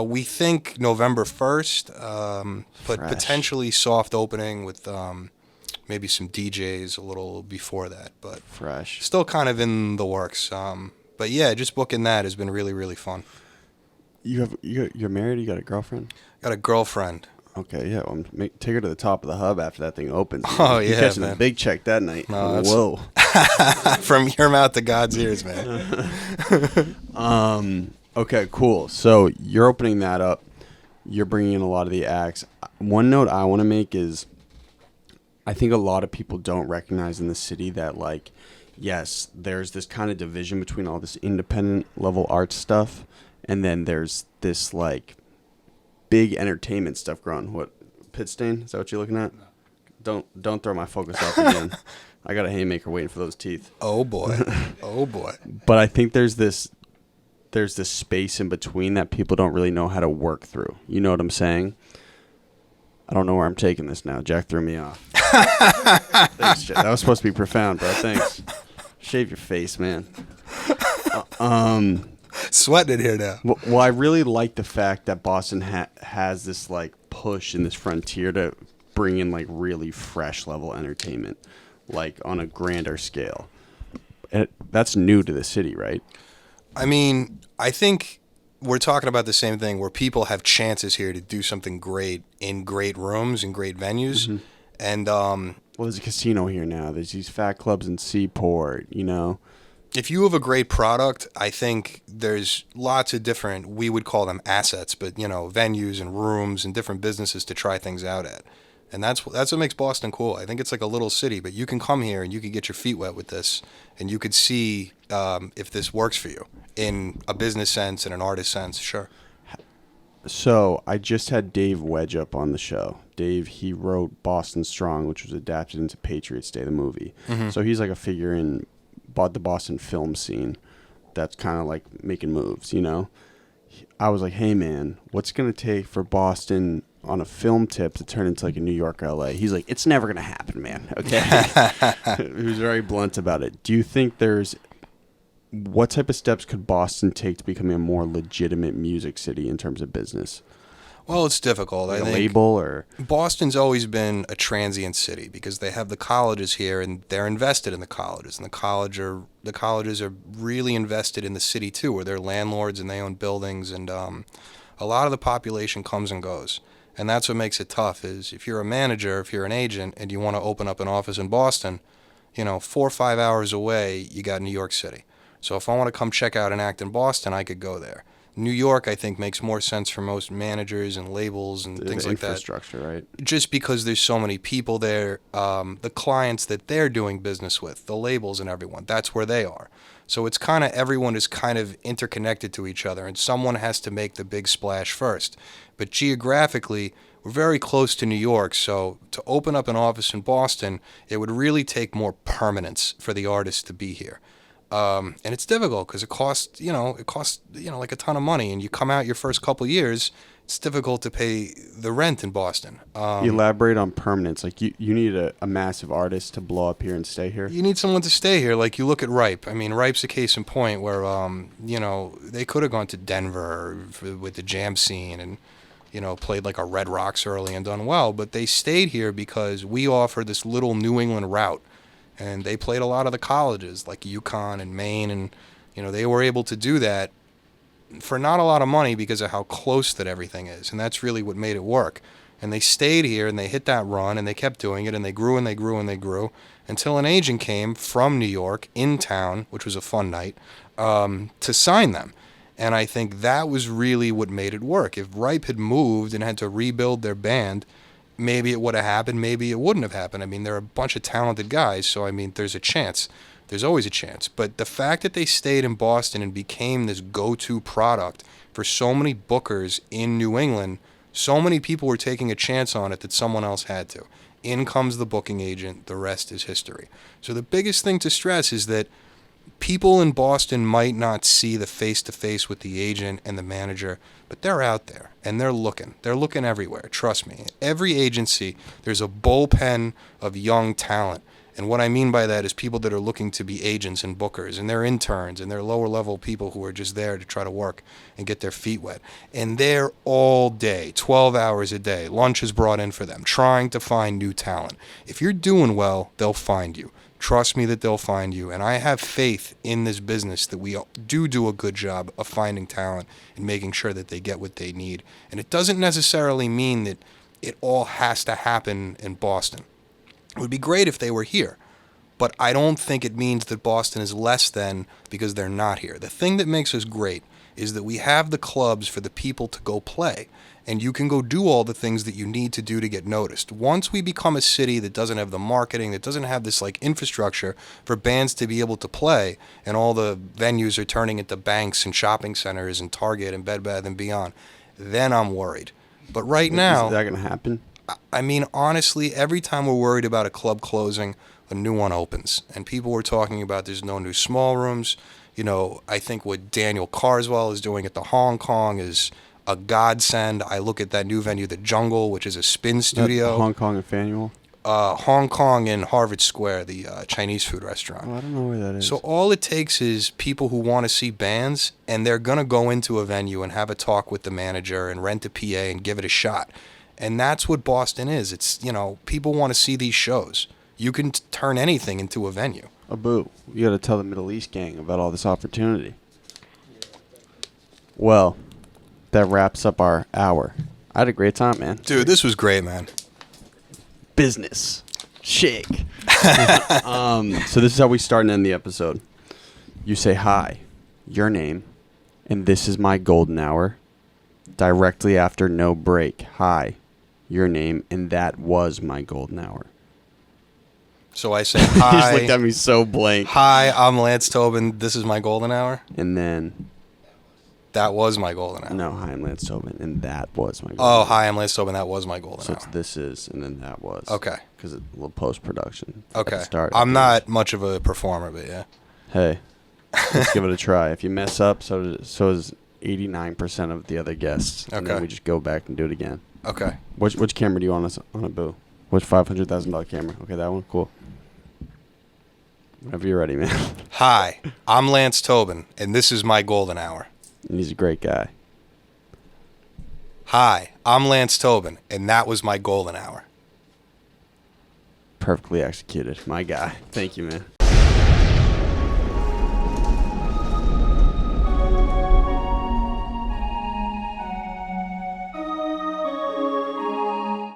We think November 1st, but Fresh. potentially soft opening with maybe some DJs a little before that. But fresh. Still kind of in the works. But yeah, just booking that has been really, really fun. You're married? You got a girlfriend? Got a girlfriend. Okay, yeah. Well, take her to the top of the hub after that thing opens. Oh, You're yeah, catching man. a big check that night. No, whoa. From your mouth to God's ears, man. Okay, cool. So you're opening that up. You're bringing in a lot of the acts. One note I want to make is I think a lot of people don't recognize in the city that, like, yes, there's this kind of division between all this independent level art stuff, and then there's this, like, big entertainment stuff growing. What, Pit Stain? Is that what you're looking at? Don't throw my focus off again. I got a haymaker waiting for those teeth. Oh boy. Oh boy. But I think there's this space in between that people don't really know how to work through. You know what I'm saying? I don't know where I'm taking this now. Jack threw me off. Thanks, Jack. That was supposed to be profound, bro. Thanks. Shave your face, man. Sweating it here now. Well, I really like the fact that Boston has this, like, push in this frontier to bring in, like, really fresh level entertainment, like, on a grander scale. That's new to the city, right? I mean, I think we're talking about the same thing where people have chances here to do something great in great rooms and great venues. Mm-hmm. And well, there's a casino here now. There's these fat clubs in Seaport, if you have a great product, I think there's lots of different, we would call them assets, but, venues and rooms and different businesses to try things out at. And that's what makes Boston cool. I think it's like a little city, but you can come here and you can get your feet wet with this, and you could see if this works for you in a business sense and an artist sense. Sure. So I just had Dave Wedge up on the show. Dave, he wrote Boston Strong, which was adapted into Patriots Day, the movie. Mm-hmm. So he's like a figure in the Boston film scene that's kind of like making moves, I was like, hey, man, what's going to take for Boston on a film tip to turn into like a New York or LA? He's like, it's never going to happen, man. Okay. He was very blunt about it. Do you think what type of steps could Boston take to become a more legitimate music city in terms of business? Well, it's difficult. Like I a think label or Boston's always been a transient city because they have the colleges here and they're invested in the colleges, and the colleges are really invested in the city too, where they're landlords and they own buildings, and a lot of the population comes and goes. And that's what makes it tough is if you're a manager, if you're an agent and you want to open up an office in Boston, 4 or 5 hours away, you got New York City. So if I want to come check out an act in Boston, I could go there. New York, I think, makes more sense for most managers and labels and things like that. Infrastructure, right? Just because there's so many people there, the clients that they're doing business with, the labels and everyone, that's where they are. So it's kind of everyone is kind of interconnected to each other, and someone has to make the big splash first. But geographically, we're very close to New York, so to open up an office in Boston, it would really take more permanence for the artist to be here. And it's difficult because it costs like a ton of money, and you come out your first couple years, it's difficult to pay the rent in Boston. Elaborate on permanence. Like you need a massive artist to blow up here and stay here. You need someone to stay here. Like you look at Ripe. I mean, Ripe's a case in point where, they could have gone to Denver with the jam scene and, played like a Red Rocks early and done well, but they stayed here because we offer this little New England route. And they played a lot of the colleges like UConn and Maine, and they were able to do that for not a lot of money because of how close that everything is, and that's really what made it work. And they stayed here, and they hit that run, and they kept doing it, and they grew, and they grew, and they grew, until an agent came from New York in town, which was a fun night, to sign them. And I think that was really what made it work. If Ripe had moved and had to rebuild their band, maybe it would have happened, maybe it wouldn't have happened. I mean, they're a bunch of talented guys, so I mean, there's a chance. There's always a chance. But the fact that they stayed in Boston and became this go-to product for so many bookers in New England, so many people were taking a chance on it that someone else had to. In comes the booking agent, the rest is history. So the biggest thing to stress is that people in Boston might not see the face-to-face with the agent and the manager, but they're out there, and they're looking. They're looking everywhere, trust me. Every agency, there's a bullpen of young talent. And what I mean by that is people that are looking to be agents and bookers, and they're interns, and they're lower-level people who are just there to try to work and get their feet wet. And they're all day, 12 hours a day. Lunch is brought in for them, trying to find new talent. If you're doing well, they'll find you. Trust me that they'll find you. And I have faith in this business that we do a good job of finding talent and making sure that they get what they need. And it doesn't necessarily mean that it all has to happen in Boston. It would be great if they were here, but I don't think it means that Boston is less than because they're not here. The thing that makes us great is that we have the clubs for the people to go play, and you can go do all the things that you need to do to get noticed. Once we become a city that doesn't have the marketing, that doesn't have this like infrastructure for bands to be able to play, and all the venues are turning into banks and shopping centers and Target and Bed Bath & Beyond, then I'm worried. But right now, is that going to happen? I mean, honestly, every time we're worried about a club closing, a new one opens. And people were talking about there's no new small rooms. You know, I think what Daniel Carswell is doing at the Hong Kong is a godsend. I look at that new venue, the Jungle, which is a spin studio. Hong Kong and Faneuil? Hong Kong and Harvard Square, the Chinese food restaurant. Oh, I don't know where that is. So all it takes is people who want to see bands, and they're going to go into a venue and have a talk with the manager and rent a PA and give it a shot. And that's what Boston is. It's, you know, people want to see these shows. You can turn anything into a venue. Abu, you got to tell the Middle East gang about all this opportunity. Well, that wraps up our hour. I had a great time, man. Dude, this was great, man. Business. Shake. So this is how we start and end the episode. You say hi, your name, and this is my golden hour. Directly after no break. Hi, your name, and that was my golden hour. So I say hi. You just looked at me so blank. Hi, I'm Lance Tobin. This is my golden hour. And then... That was my golden hour. No, hi, I'm Lance Tobin, and that was my golden hour. hour. Hi, I'm Lance Tobin. That was my golden hour. So it's this is, and then that was. Okay. Because it's a little post-production. Okay. I'm not much of a performer, but yeah. Hey, let's give it a try. If you mess up, so is 89% of the other guests. Okay. And then we just go back and do it again. Okay. Which camera do you want us on a boo? Which $500,000 camera? Okay, that one? Cool. Whenever you're ready, man. Hi, I'm Lance Tobin, and this is my golden hour. And he's a great guy. Hi, I'm Lance Tobin, and that was my golden hour. Perfectly executed. My guy. Thank you, man.